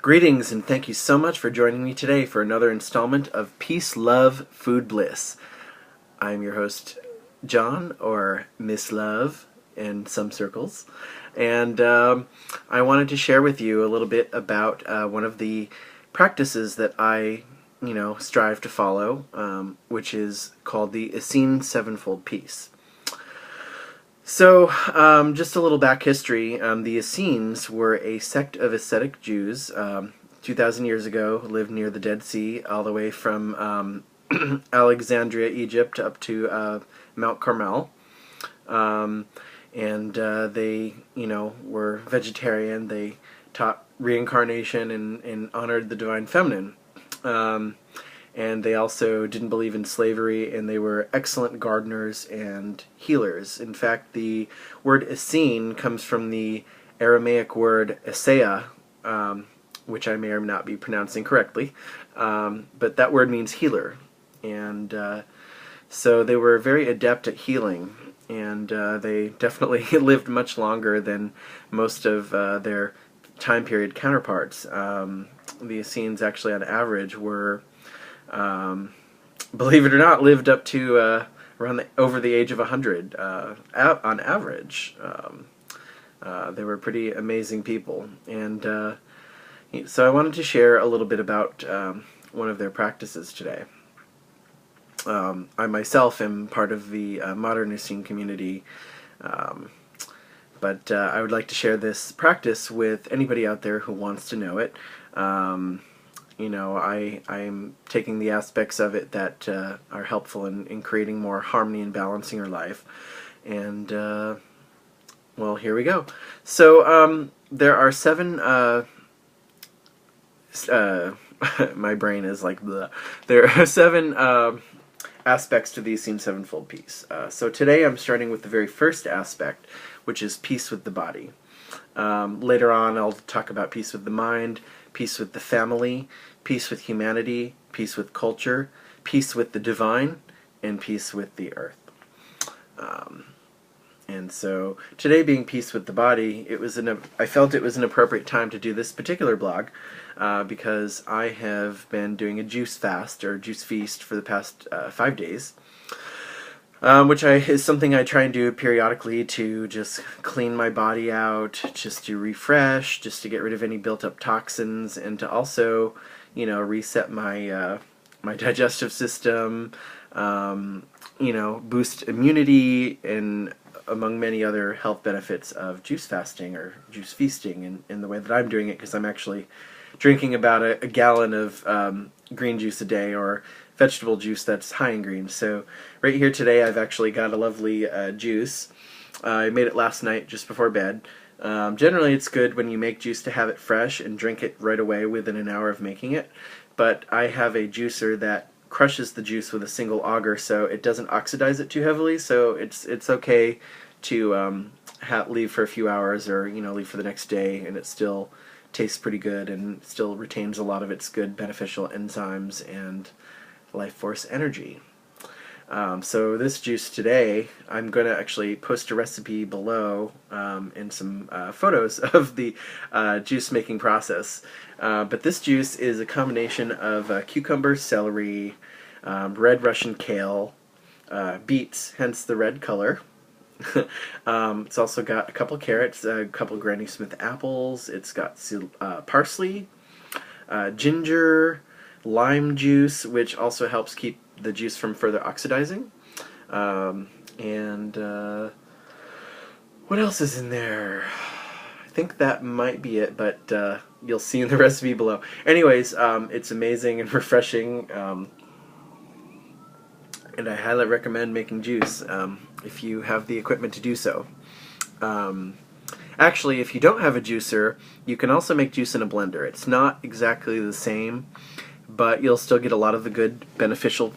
Greetings and thank you so much for joining me today for another installment of Peace, Love, Food, Bliss. I'm your host, John, or Miss Love in some circles, and I wanted to share with you a little bit about one of the practices that I, strive to follow, which is called the Essene Sevenfold Peace. So, just a little back history. The Essenes were a sect of ascetic Jews 2,000 years ago, lived near the Dead Sea, all the way from Alexandria, Egypt, up to Mount Carmel. And they, were vegetarian. They taught reincarnation and honored the divine feminine. And they also didn't believe in slavery, and they were excellent gardeners and healers. In fact, the word Essene comes from the Aramaic word Esseia, which I may or may not be pronouncing correctly, but that word means healer. And so they were very adept at healing, and they definitely lived much longer than most of their time period counterparts. The Essenes actually on average were believe it or not, lived up to over the age of 100 on average. They were pretty amazing people, and so I wanted to share a little bit about one of their practices today. I myself am part of the modern Essene community, but I would like to share this practice with anybody out there who wants to know it. I'm taking the aspects of it that are helpful in creating more harmony and balancing your life. And, well, here we go. So, there are 7, my brain is like bleh. There are 7 aspects to the Essene Sevenfold Peace. So today I'm starting with the very first aspect, which is peace with the body. Later on I'll talk about peace with the mind, peace with the family, peace with humanity, peace with culture, peace with the divine, and peace with the earth. And so today, being peace with the body, I felt it was an appropriate time to do this particular blog because I have been doing a juice fast or juice feast for the past 5 days. Which is something I try and do periodically to just clean my body out, just to refresh, just to get rid of any built-up toxins, and to also, reset my my digestive system, boost immunity, and among many other health benefits of juice fasting or juice feasting in the way that I'm doing it, because I'm actually drinking about a gallon of green juice a day, or vegetable juice that's high in greens. So right here today I've actually got a lovely juice. I made it last night just before bed. Generally it's good when you make juice to have it fresh and drink it right away within an hour of making it, but I have a juicer that crushes the juice with a single auger so it doesn't oxidize it too heavily, so it's okay to leave for a few hours, or leave for the next day, and it still tastes pretty good and still retains a lot of its good beneficial enzymes and life force energy. So this juice today, I'm going to actually post a recipe below and some photos of the juice making process. But this juice is a combination of cucumber, celery, red Russian kale, beets, hence the red color. It's also got a couple carrots, a couple Granny Smith apples. It's got parsley, ginger, lime juice, which also helps keep the juice from further oxidizing. And what else is in there? I think that might be it, but you'll see in the recipe below. Anyways, it's amazing and refreshing, and I highly recommend making juice if you have the equipment to do so. Actually, if you don't have a juicer, you can also make juice in a blender. It's not exactly the same, but you'll still get a lot of the good beneficial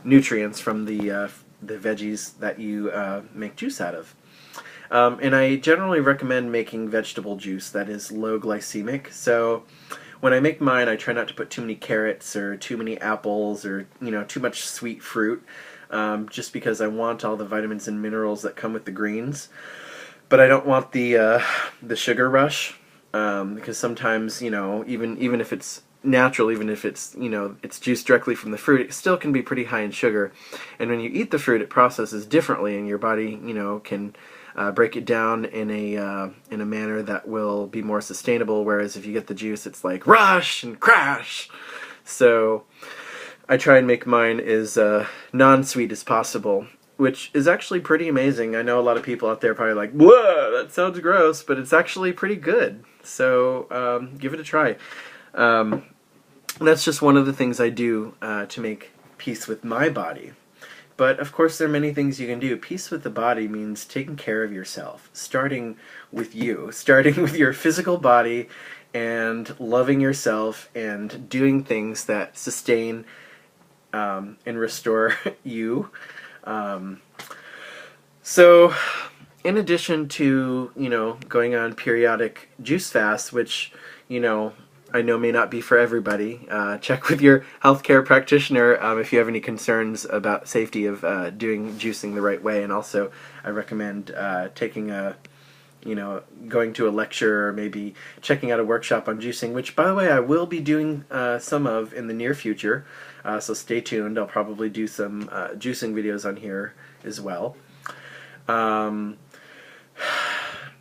nutrients from the veggies that you make juice out of. And I generally recommend making vegetable juice that is low glycemic. So when I make mine, I try not to put too many carrots or too many apples or too much sweet fruit, just because I want all the vitamins and minerals that come with the greens. But I don't want the sugar rush. because sometimes, you know, even if it's natural, even if it's, you know, it's juiced directly from the fruit, it still can be pretty high in sugar. And when you eat the fruit, it processes differently, and your body, you know, can break it down in a manner that will be more sustainable. Whereas if you get the juice, it's like rush and crash. So I try and make mine as non-sweet as possible, which is actually pretty amazing. I know a lot of people out there probably like, whoa, that sounds gross, but it's actually pretty good. So give it a try. That's just one of the things I do to make peace with my body. But of course there are many things you can do. Peace with the body means taking care of yourself, starting with you, starting with your physical body, and loving yourself and doing things that sustain and restore you. So in addition to, you know, going on periodic juice fasts, which, you know, I know may not be for everybody, check with your healthcare practitioner if you have any concerns about safety of doing juicing the right way. And also I recommend taking a, you know, going to a lecture, or maybe checking out a workshop on juicing, which, by the way, I will be doing some of in the near future, so stay tuned. I'll probably do some juicing videos on here as well.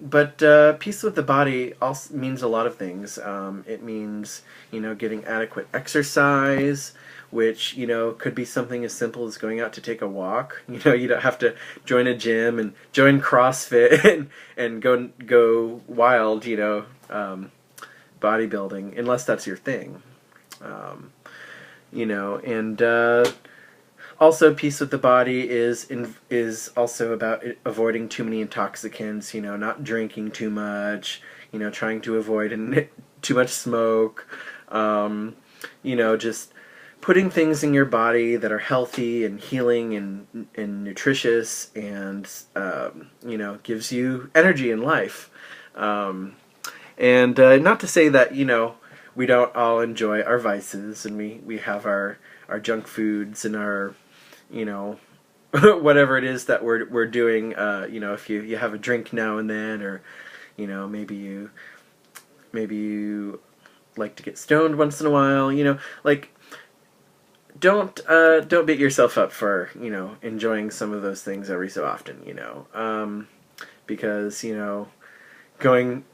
But peace with the body also means a lot of things. It means, you know, getting adequate exercise, which, you know, could be something as simple as going out to take a walk. You know, you don't have to join a gym and join CrossFit and go wild, you know, bodybuilding, unless that's your thing. You know, and also, peace with the body is also about avoiding too many intoxicants. You know, not drinking too much. You know, trying to avoid too much smoke. You know, just putting things in your body that are healthy and healing and nutritious, and you know, gives you energy in life. And not to say that, you know, we don't all enjoy our vices, and we have our junk foods and our, you know, whatever it is that we're doing. You know, if you have a drink now and then, or, you know, maybe you like to get stoned once in a while. You know, like, don't beat yourself up for, you know, enjoying some of those things every so often. You know, because, you know,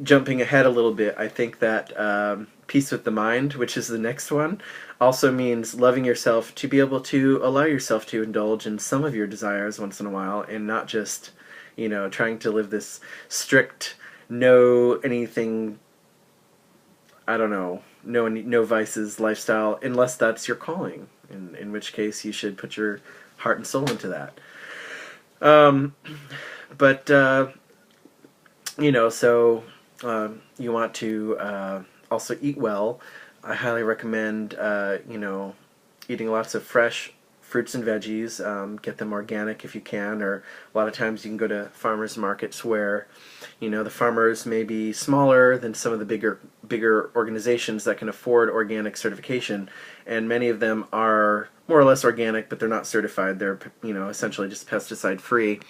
jumping ahead a little bit, I think that peace with the mind, which is the next one, also means loving yourself to be able to allow yourself to indulge in some of your desires once in a while, and not just, you know, trying to live this strict no vices lifestyle, unless that's your calling, in which case you should put your heart and soul into that. But you know, so you want to also eat well. I highly recommend, you know, eating lots of fresh fruits and veggies. Get them organic if you can, or a lot of times you can go to farmers markets where, you know, the farmers may be smaller than some of the bigger organizations that can afford organic certification, and many of them are more or less organic, but they're not certified. They're, you know, essentially just pesticide free,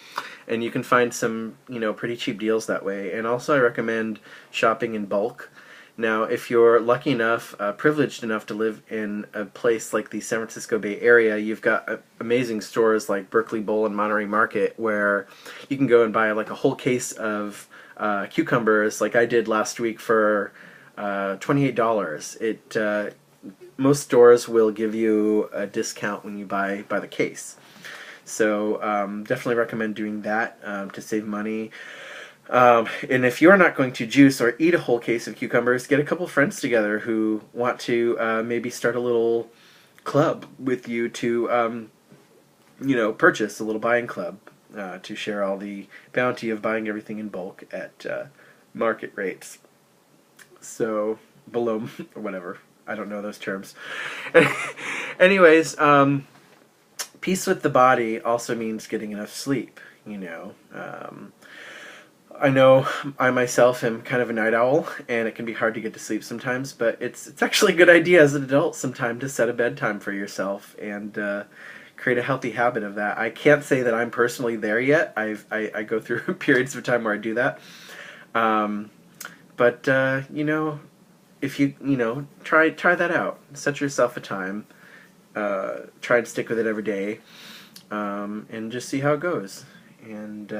and you can find some, you know, pretty cheap deals that way. And also I recommend shopping in bulk. Now, if you're lucky enough, privileged enough to live in a place like the San Francisco Bay Area, you've got amazing stores like Berkeley Bowl and Monterey Market, where you can go and buy like a whole case of cucumbers, like I did last week, for $28. Most stores will give you a discount when you buy by the case. So definitely recommend doing that to save money. And if you're not going to juice or eat a whole case of cucumbers, get a couple friends together who want to maybe start a little club with you to, you know, purchase a little buying club to share all the bounty of buying everything in bulk at market rates. So, below, or whatever. I don't know those terms. Anyways, peace with the body also means getting enough sleep, you know. I know I myself am kind of a night owl, and it can be hard to get to sleep sometimes, but it's actually a good idea as an adult sometime to set a bedtime for yourself and create a healthy habit of that. I can't say that I'm personally there yet. I go through periods of time where I do that. But you know, if you try that out, set yourself a time, try and stick with it every day, and just see how it goes. And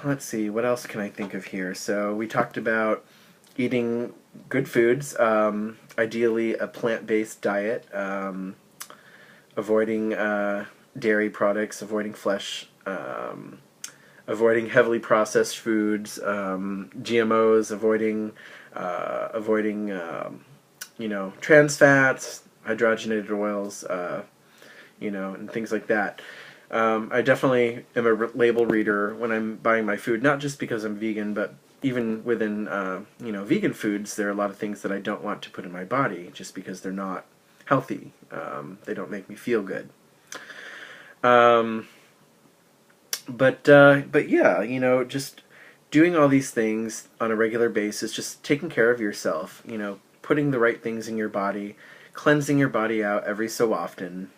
let's see, what else can I think of here? So we talked about eating good foods, ideally a plant-based diet, avoiding dairy products, avoiding flesh, avoiding heavily processed foods, GMOs, avoiding trans fats, hydrogenated oils, and things like that. I definitely am a label reader when I'm buying my food, not just because I'm vegan, but even within vegan foods, there are a lot of things that I don't want to put in my body just because they're not healthy. They don't make me feel good. But yeah, just doing all these things on a regular basis, just taking care of yourself, putting the right things in your body, cleansing your body out every so often,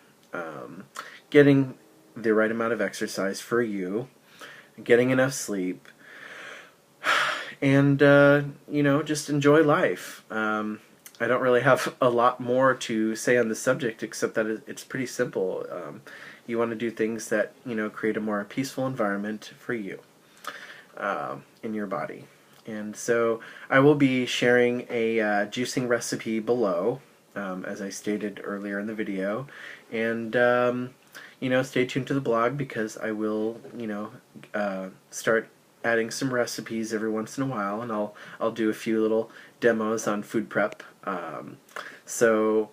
getting the right amount of exercise for you, getting enough sleep, and just enjoy life. I don't really have a lot more to say on the subject except that it's pretty simple. You want to do things that create a more peaceful environment for you in your body. And so I will be sharing a juicing recipe below, as I stated earlier in the video, and stay tuned to the blog because I will start adding some recipes every once in a while, and I'll do a few little demos on food prep. So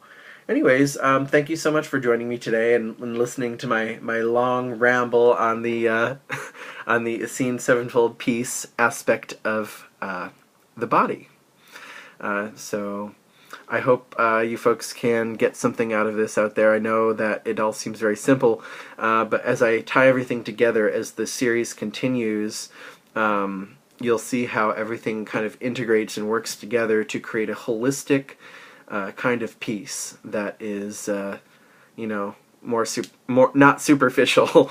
anyways, thank you so much for joining me today and listening to my long ramble on the on the Essene Sevenfold Peace aspect of the body. So I hope you folks can get something out of this out there. I know that it all seems very simple, but as I tie everything together, as the series continues, you'll see how everything kind of integrates and works together to create a holistic kind of peace that is, more not superficial,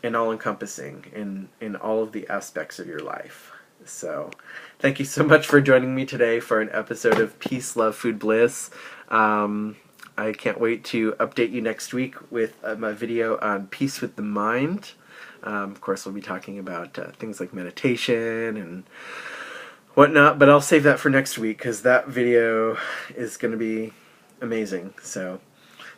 and all-encompassing in all of the aspects of your life. So, thank you so much for joining me today for an episode of Peace, Love, Food, Bliss. I can't wait to update you next week with my video on peace with the mind. Of course, we'll be talking about things like meditation and whatnot, but I'll save that for next week because that video is going to be amazing. So,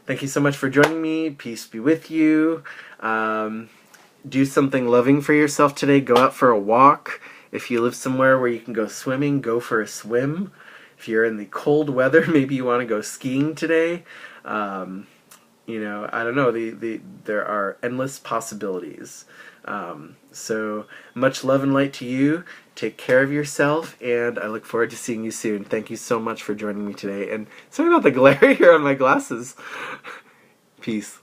thank you so much for joining me. Peace be with you. Do something loving for yourself today. Go out for a walk. If you live somewhere where you can go swimming, go for a swim. If you're in the cold weather, maybe you want to go skiing today. I don't know. There are endless possibilities. So much love and light to you. Take care of yourself, and I look forward to seeing you soon. Thank you so much for joining me today. And sorry about the glare here on my glasses. Peace.